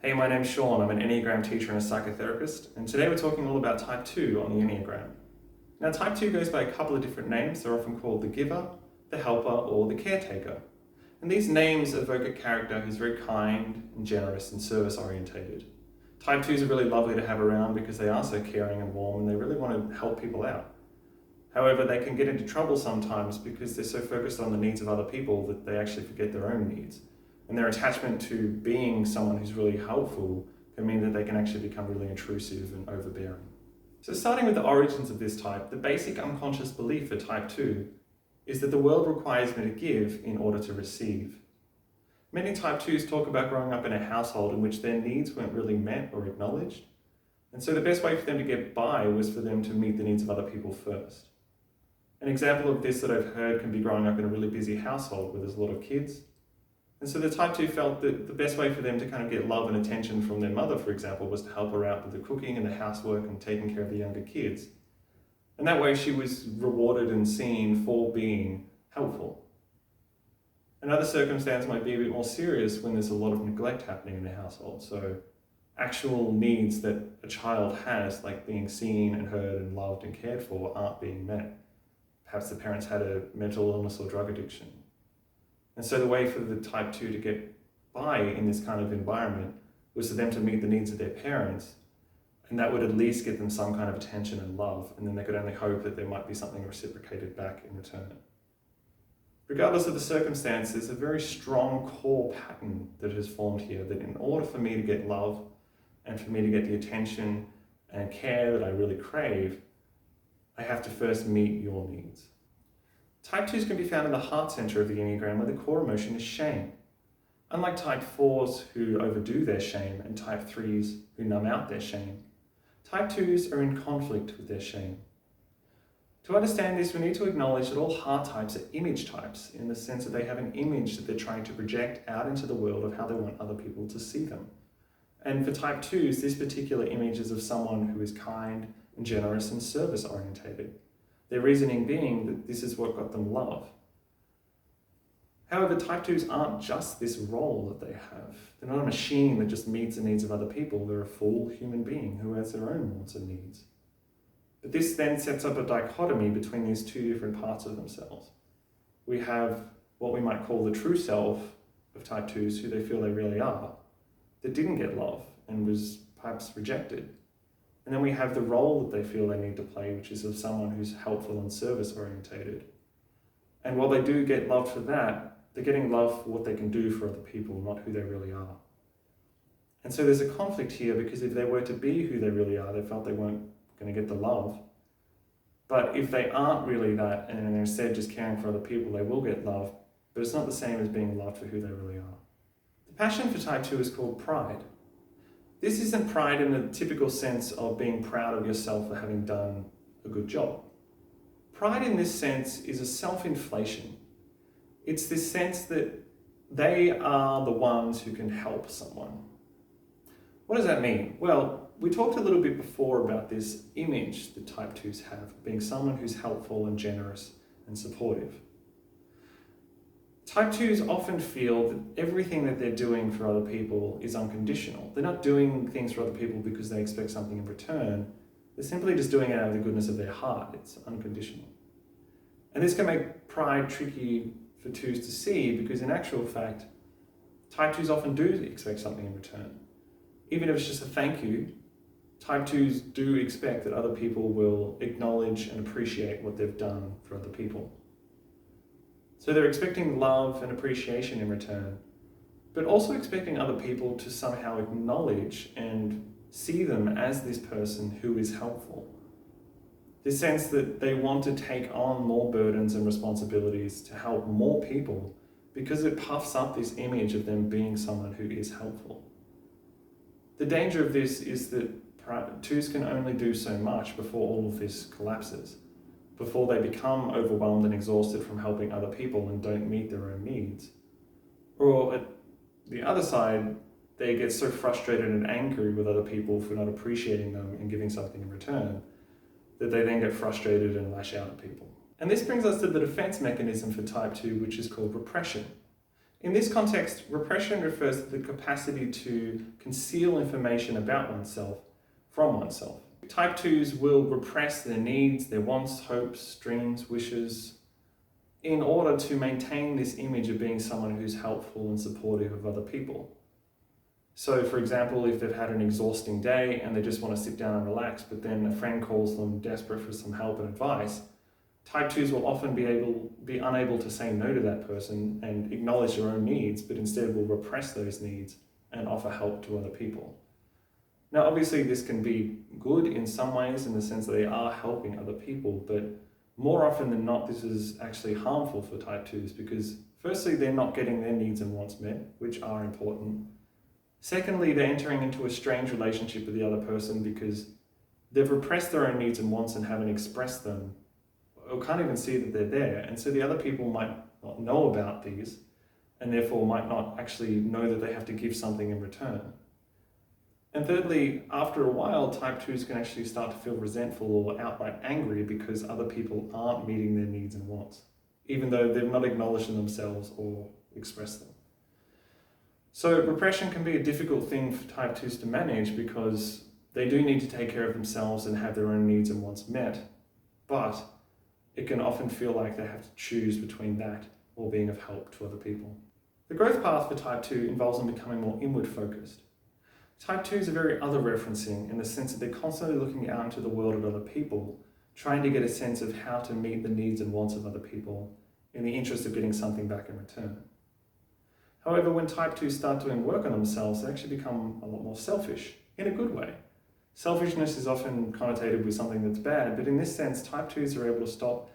Hey, my name's Sean. I'm an Enneagram teacher and a psychotherapist, and today we're talking all about type 2 on the Enneagram. Now, type 2 goes by a couple of different names. They're often called the giver, the helper, or the caretaker. And these names evoke a character who's very kind and generous and service-orientated. Type 2s are really lovely to have around because they are so caring and warm and they really want to help people out. However, they can get into trouble sometimes because they're so focused on the needs of other people that they actually forget their own needs. And their attachment to being someone who's really helpful can mean that they can actually become really intrusive and overbearing. So starting with the origins of this type, the basic unconscious belief for type 2 is that the world requires me to give in order to receive. Many type 2s talk about growing up in a household in which their needs weren't really met or acknowledged. And so the best way for them to get by was for them to meet the needs of other people first. An example of this that I've heard can be growing up in a really busy household where there's a lot of kids. And so the type 2 felt that the best way for them to kind of get love and attention from their mother, for example, was to help her out with the cooking and the housework and taking care of the younger kids. And that way she was rewarded and seen for being helpful. Another circumstance might be a bit more serious when there's a lot of neglect happening in the household. So actual needs that a child has, like being seen and heard and loved and cared for, aren't being met. Perhaps the parents had a mental illness or drug addiction. And so the way for the type 2 to get by in this kind of environment was for them to meet the needs of their parents, and that would at least get them some kind of attention and love, and then they could only hope that there might be something reciprocated back in return. Regardless of the circumstance, there's a very strong core pattern that has formed here, that in order for me to get love and for me to get the attention and care that I really crave, I have to first meet your needs. Type 2s can be found in the heart center of the Enneagram, where the core emotion is shame. Unlike type 4s who overdo their shame and type 3s who numb out their shame, type 2s are in conflict with their shame. To understand this, we need to acknowledge that all heart types are image types, in the sense that they have an image that they're trying to project out into the world of how they want other people to see them. And for type 2s, this particular image is of someone who is kind and generous and service-orientated. Their reasoning being that this is what got them love. However, type 2s aren't just this role that they have. They're not a machine that just meets the needs of other people. They're a full human being who has their own wants and needs. But this then sets up a dichotomy between these two different parts of themselves. We have what we might call the true self of type 2s, who they feel they really are, that didn't get love and was perhaps rejected. And then we have the role that they feel they need to play, which is of someone who's helpful and service-orientated. And while they do get loved for that, they're getting love for what they can do for other people, not who they really are. And so there's a conflict here, because if they were to be who they really are, they felt they weren't going to get the love. But if they aren't really that, and they're instead just caring for other people, they will get love, but it's not the same as being loved for who they really are. The passion for type 2 is called pride. This isn't pride in the typical sense of being proud of yourself for having done a good job. Pride in this sense is a self-inflation. It's this sense that they are the ones who can help someone. What does that mean? Well, we talked a little bit before about this image that type 2s have, being someone who's helpful and generous and supportive. Type 2s often feel that everything that they're doing for other people is unconditional. They're not doing things for other people because they expect something in return. They're simply just doing it out of the goodness of their heart. It's unconditional. And this can make pride tricky for 2s to see, because in actual fact, type 2s often do expect something in return. Even if it's just a thank you, type 2s do expect that other people will acknowledge and appreciate what they've done for other people. So they're expecting love and appreciation in return, but also expecting other people to somehow acknowledge and see them as this person who is helpful. This sense that they want to take on more burdens and responsibilities to help more people, because it puffs up this image of them being someone who is helpful. The danger of this is that 2s can only do so much before all of this collapses, before they become overwhelmed and exhausted from helping other people and don't meet their own needs. Or at the other side, they get so frustrated and angry with other people for not appreciating them and giving something in return, that they then get frustrated and lash out at people. And this brings us to the defense mechanism for type 2, which is called repression. In this context, repression refers to the capacity to conceal information about oneself from oneself. Type 2s will repress their needs, their wants, hopes, dreams, wishes, in order to maintain this image of being someone who's helpful and supportive of other people. So for example, if they've had an exhausting day and they just want to sit down and relax, but then a friend calls them desperate for some help and advice, Type 2s will often be unable to say no to that person and acknowledge their own needs, but instead will repress those needs and offer help to other people. Now, obviously, this can be good in some ways in the sense that they are helping other people, but more often than not, this is actually harmful for Type 2s because firstly, they're not getting their needs and wants met, which are important. Secondly, they're entering into a strange relationship with the other person because they've repressed their own needs and wants and haven't expressed them, or can't even see that they're there. And so the other people might not know about these and therefore might not actually know that they have to give something in return. And thirdly, after a while, Type 2s can actually start to feel resentful or outright angry because other people aren't meeting their needs and wants, even though they've not acknowledged them themselves or expressed them. So repression can be a difficult thing for Type 2s to manage because they do need to take care of themselves and have their own needs and wants met, but it can often feel like they have to choose between that or being of help to other people. The growth path for Type 2 involves them becoming more inward focused. Type 2s are very other referencing in the sense that they're constantly looking out into the world at other people, trying to get a sense of how to meet the needs and wants of other people in the interest of getting something back in return. However, when Type 2s start doing work on themselves, they actually become a lot more selfish, in a good way. Selfishness is often connotated with something that's bad, but in this sense, Type 2s are able to stop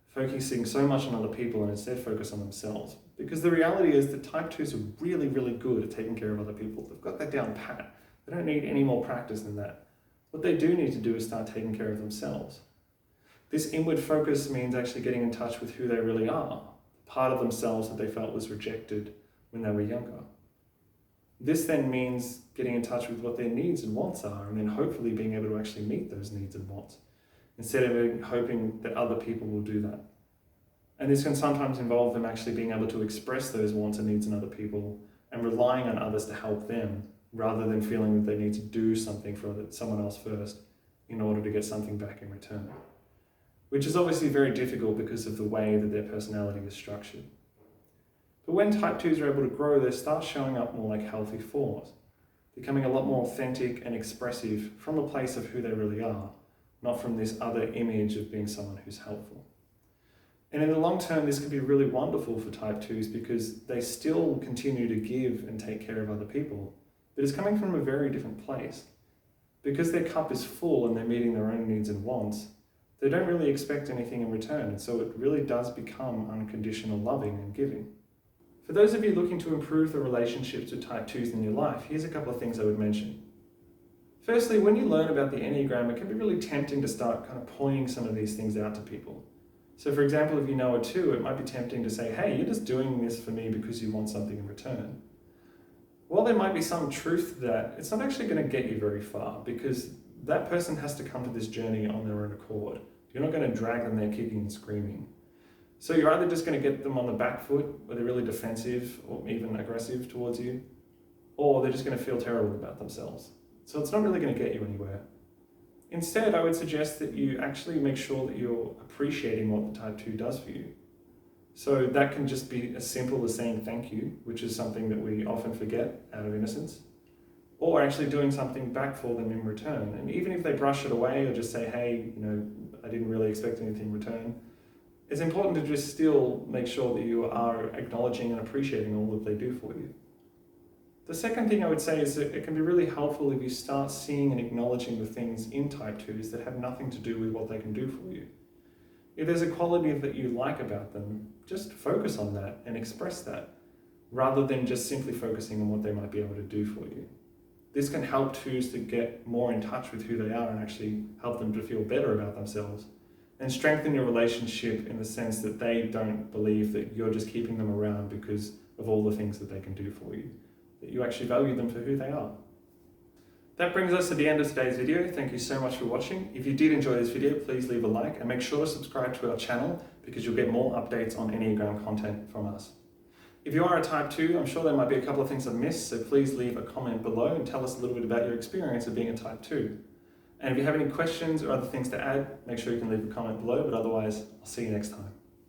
focusing so much on other people and instead focus on themselves. Because the reality is that Type 2s are really, really good at taking care of other people. They've got that down pat. They don't need any more practice than that. What they do need to do is start taking care of themselves. This inward focus means actually getting in touch with who they really are, part of themselves that they felt was rejected when they were younger. This then means getting in touch with what their needs and wants are, and then hopefully being able to actually meet those needs and wants, instead of hoping that other people will do that. And this can sometimes involve them actually being able to express those wants and needs in other people and relying on others to help them, rather than feeling that they need to do something for someone else first in order to get something back in return. Which is obviously very difficult because of the way that their personality is structured. But when Type 2s are able to grow, they start showing up more like healthy 4s, becoming a lot more authentic and expressive from a place of who they really are, not from this other image of being someone who's helpful. And in the long term, this can be really wonderful for Type 2s because they still continue to give and take care of other people, but it's coming from a very different place. Because their cup is full and they're meeting their own needs and wants, they don't really expect anything in return, and so it really does become unconditional loving and giving. For those of you looking to improve the relationships with Type 2s in your life, here's a couple of things I would mention. Firstly, when you learn about the Enneagram, it can be really tempting to start kind of pointing some of these things out to people. So for example, if you know a 2, it might be tempting to say, hey, you're just doing this for me because you want something in return. While there might be some truth to that, it's not actually going to get you very far because that person has to come to this journey on their own accord. You're not going to drag them there kicking and screaming. So you're either just going to get them on the back foot where they're really defensive or even aggressive towards you, or they're just going to feel terrible about themselves. So it's not really going to get you anywhere. Instead, I would suggest that you actually make sure that you're appreciating what the Type 2 does for you. So that can just be as simple as saying thank you, which is something that we often forget out of innocence, or actually doing something back for them in return. And even if they brush it away or just say, hey, I didn't really expect anything in return, it's important to just still make sure that you are acknowledging and appreciating all that they do for you. The second thing I would say is that it can be really helpful if you start seeing and acknowledging the things in Type 2s that have nothing to do with what they can do for you. If there's a quality that you like about them, just focus on that and express that, rather than just simply focusing on what they might be able to do for you. This can help 2s to get more in touch with who they are and actually help them to feel better about themselves, and strengthen your relationship in the sense that they don't believe that you're just keeping them around because of all the things that they can do for you, that you actually value them for who they are. That brings us to the end of today's video. Thank you so much for watching. If you did enjoy this video, please leave a like and make sure to subscribe to our channel because you'll get more updates on Enneagram content from us. If you are a type 2, I'm sure there might be a couple of things I've missed, so please leave a comment below and tell us a little bit about your experience of being a type 2. And if you have any questions or other things to add, make sure you can leave a comment below, but otherwise, I'll see you next time.